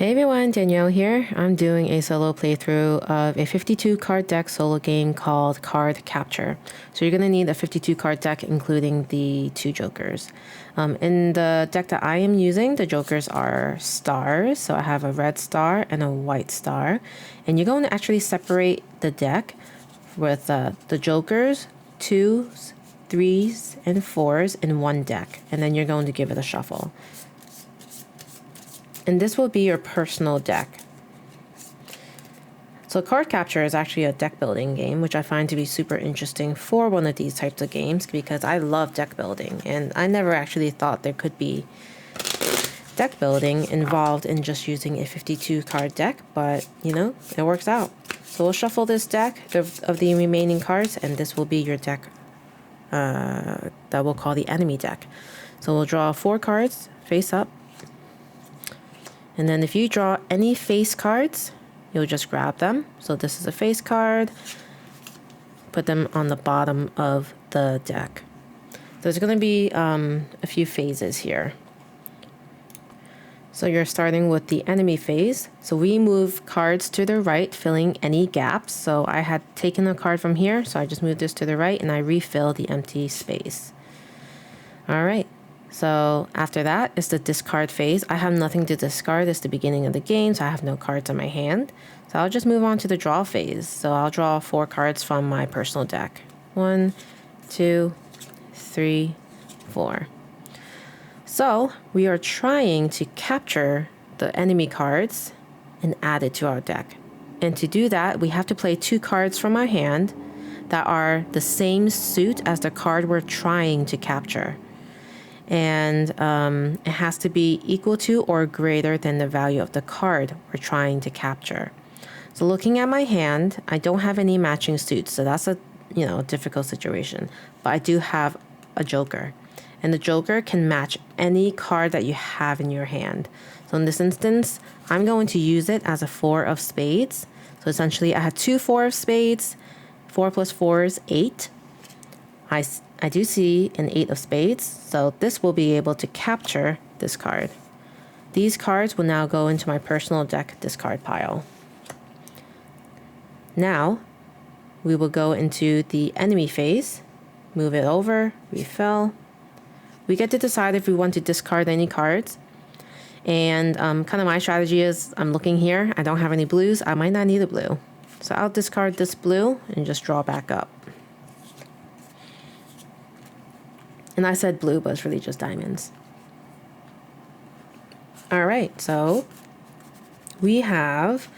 Hey everyone, Danielle here. I'm doing a solo playthrough of a 52 card deck solo game called Card Capture. So you're going to need a 52 card deck including the two jokers. In the deck that I am using, the jokers are stars. So I have a red star and a white star. And you're going to actually separate the deck with the jokers, twos, threes, and fours in one deck. And then you're going to give it a shuffle. And this will be your personal deck. So card capture is actually a deck building game, which I find to be super interesting for one of these types of games because I love deck building and I never actually thought there could be deck building involved in just using a 52 card deck, but you know, it works out. So we'll shuffle this deck of the remaining cards and this will be your deck that we'll call the enemy deck. So we'll draw 4 cards face up. And then if you draw any face cards, you'll just grab them. So this is a face card. Put them on the bottom of the deck. There's going to be a few phases here. So you're starting with the enemy phase. So we move cards to the right, filling any gaps. So I had taken a card from here, so I just moved this to the right and I refill the empty space. All right. So after that is the discard phase. I have nothing to discard. It's the beginning of the game, so I have no cards in my hand. So I'll just move on to the draw phase. So I'll draw 4 cards from my personal deck. 1, 2, 3, 4. So we are trying to capture the enemy cards and add it to our deck. And to do that, we have to play 2 cards from our hand that are the same suit as the card we're trying to capture. And it has to be equal to or greater than the value of the card we're trying to capture. So looking at my hand, I don't have any matching suits, so that's a difficult situation. But I do have a joker, and the joker can match any card that you have in your hand. So in this instance, I'm going to use it as a 4 of spades. So essentially, I had 2 4 of spades. 4 plus 4 is 8. I do see an 8 of spades, so this will be able to capture this card. These cards will now go into my personal deck discard pile. Now, we will go into the enemy phase, move it over, refill. We get to decide if we want to discard any cards. And kind of my strategy is, I'm looking here, I don't have any blues, I might not need a blue. So I'll discard this blue and just draw back up. And I said blue, but it's really just diamonds. All right, so we have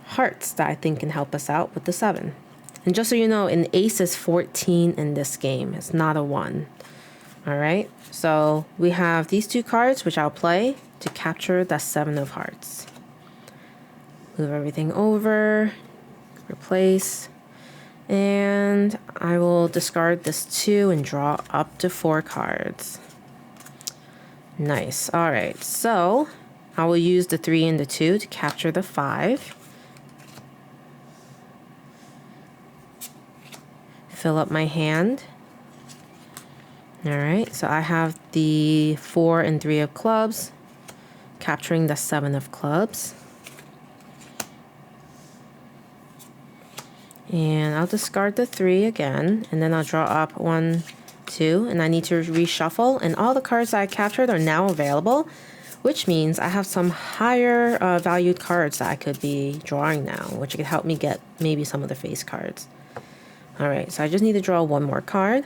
hearts that I think can help us out with the 7. And just so you know, an ace is 14 in this game. It's not a 1. All right, so we have these 2 cards, which I'll play to capture the 7 of hearts. Move everything over, replace. And I will discard this 2 and draw up to 4 cards. Nice. All right. So I will use the 3 and the 2 to capture the 5. Fill up my hand. All right. So I have the 4 and 3 of clubs, capturing the 7 of clubs. And I'll discard the 3 again, and then I'll draw up 1, 2, and I need to reshuffle. And all the cards that I captured are now available, which means I have some higher valued cards that I could be drawing now, which could help me get maybe some of the face cards. All right, so I just need to draw 1 more card.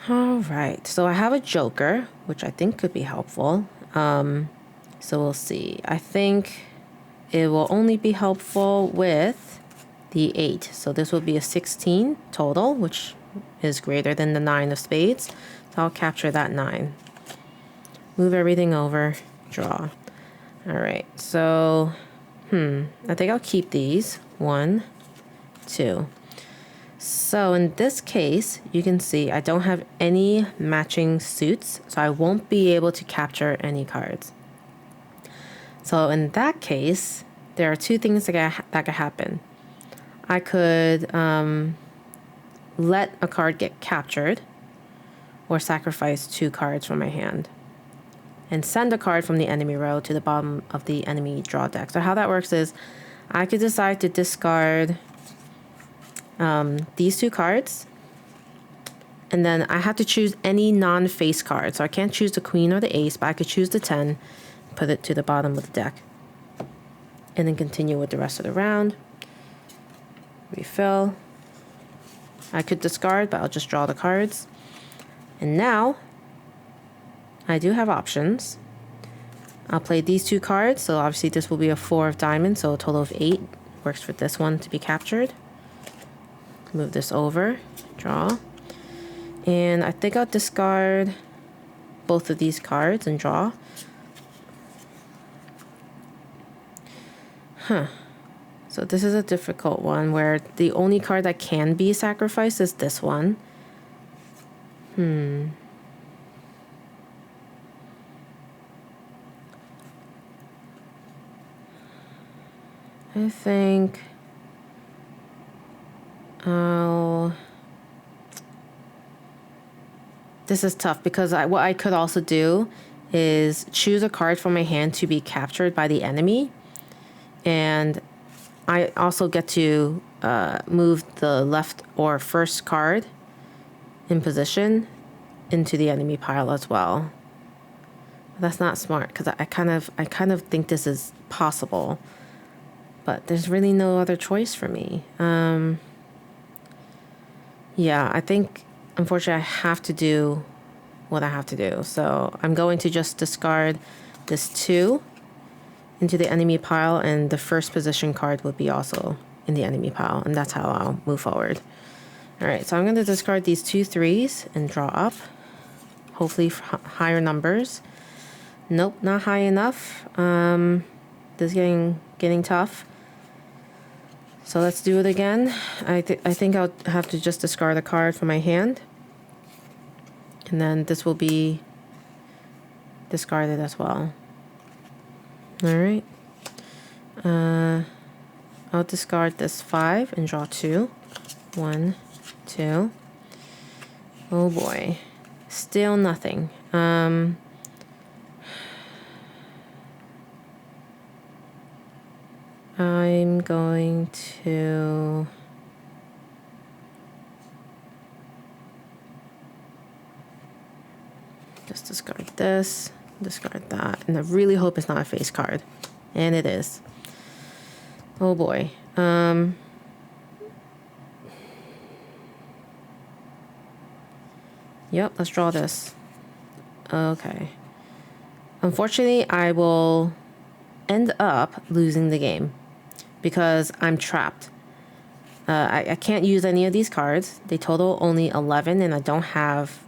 All right, so I have a joker, which I think could be helpful. So we'll see. I think it will only be helpful with the 8. So this will be a 16 total, which is greater than the 9 of spades. So I'll capture that 9. Move everything over, draw. All right, so I think I'll keep these. 1, 2. So in this case, you can see I don't have any matching suits, so I won't be able to capture any cards. So in that case, there are 2 things that could happen. I could let a card get captured or sacrifice 2 cards from my hand. and send a card from the enemy row to the bottom of the enemy draw deck. So how that works is I could decide to discard these 2 cards, and then I have to choose any non-face card. So I can't choose the queen or the ace, but I could choose the 10, put it to the bottom of the deck, and then continue with the rest of the round. Refill. I could discard, but I'll just draw the cards. And now I do have options. I'll play these 2 cards. So obviously this will be a 4 of diamonds, so a total of 8 works for this one to be captured. Move this over, draw. And I think I'll discard both of these cards and draw. So this is a difficult one where the only card that can be sacrificed is this one. I think this is tough because what I could also do is choose a card from my hand to be captured by the enemy. And I also get to move the left or first card in position into the enemy pile as well. But that's not smart because I kind of think this is possible, but there's really no other choice for me. Yeah, I think unfortunately I have to do what I have to do. So I'm going to just discard this 2 into the enemy pile, and the first position card would be also in the enemy pile, and that's how I'll move forward. All right, so I'm going to discard these 2 3s and draw up, hopefully higher numbers. Nope, not high enough. This is getting tough. So let's do it again. I think I'll have to just discard a card from my hand, and then this will be discarded as well. All right. I'll discard this 5 and draw 2. 1, 2. Oh boy. Still nothing. I'm going to just discard this, discard that, and I really hope it's not a face card. And it is. Oh boy. Yep, let's draw this. Okay. Unfortunately, I will end up losing the game because I'm trapped. I can't use any of these cards. They total only 11, and I don't have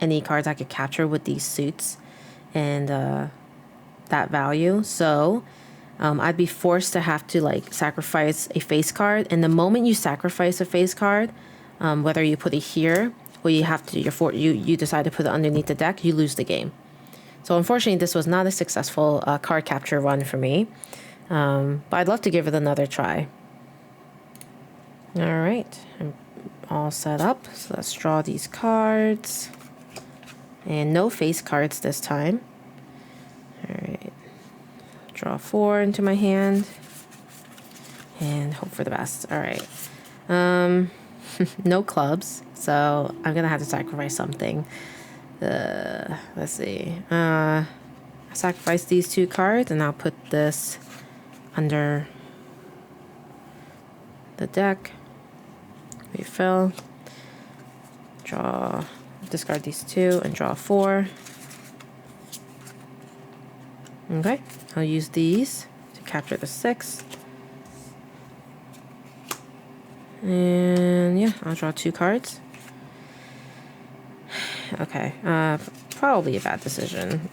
any cards I could capture with these suits and that value. So I'd be forced to have to like sacrifice a face card. And the moment you sacrifice a face card, whether you put it here or you have to you decide to put it underneath the deck, you lose the game. So unfortunately, this was not a successful card capture run for me. But I'd love to give it another try. All right, I'm all set up. So let's draw these cards. And no face cards this time. All right, draw 4 into my hand and hope for the best. All right, no clubs, so I'm gonna have to sacrifice something. Let's see. I sacrifice these 2 cards, and I'll put this under the deck. Refill. Draw. Discard these 2 and draw 4. Okay, I'll use these to capture the 6. And yeah, I'll draw 2 cards. Okay, probably a bad decision.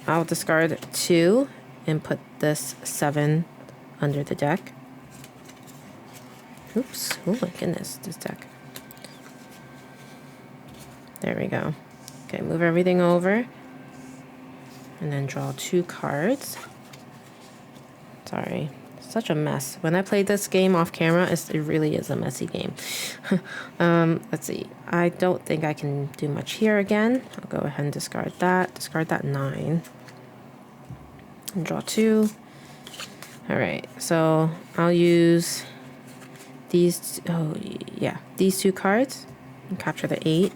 I'll discard 2 and put this 7 under the deck. Oops, oh my goodness, this deck. There we go. Okay, move everything over. And then draw 2 cards. Sorry, Such a mess. When I played this game off camera, it really is a messy game. Let's see. I don't think I can do much here again. I'll go ahead and discard that. Discard that 9. And draw 2. Alright, so I'll use these, oh yeah, these 2 cards and capture the 8.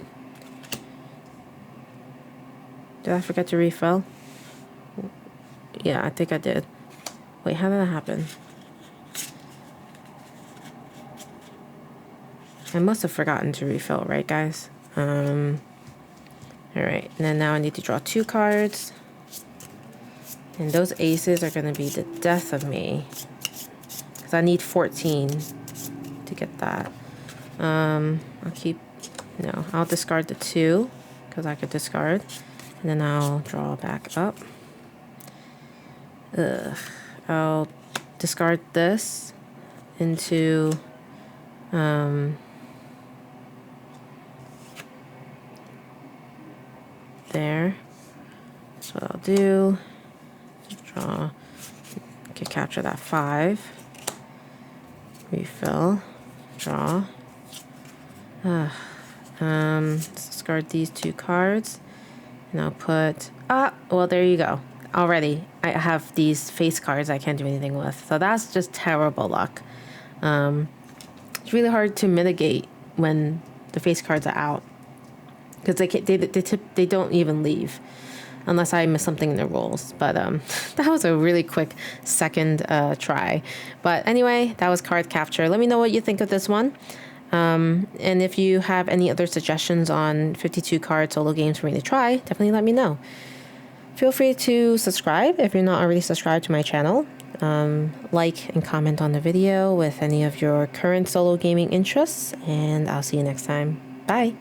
Did I forget to refill? Yeah, I think I did. Wait, how did that happen? I must have forgotten to refill, right guys? Alright, and then now I need to draw 2 cards. And those aces are going to be the death of me. Because I need 14 to get that. I'll keep... No, I'll discard the 2. Because I could discard. And then I'll draw back up. Ugh. I'll discard this into... there. That's what I'll do. Draw. Okay, capture that 5. Refill. Draw. Discard these 2 cards. And I'll put... well, there you go. Already, I have these face cards I can't do anything with. So that's just terrible luck. It's really hard to mitigate when the face cards are out. Because they don't even leave. Unless I miss something in the rules. But that was a really quick second try. But anyway, that was card capture. Let me know what you think of this one. And if you have any other suggestions on 52 card solo games for me to try, definitely let me know. Feel free to subscribe if you're not already subscribed to my channel. Like and comment on the video with any of your current solo gaming interests. And I'll see you next time. Bye.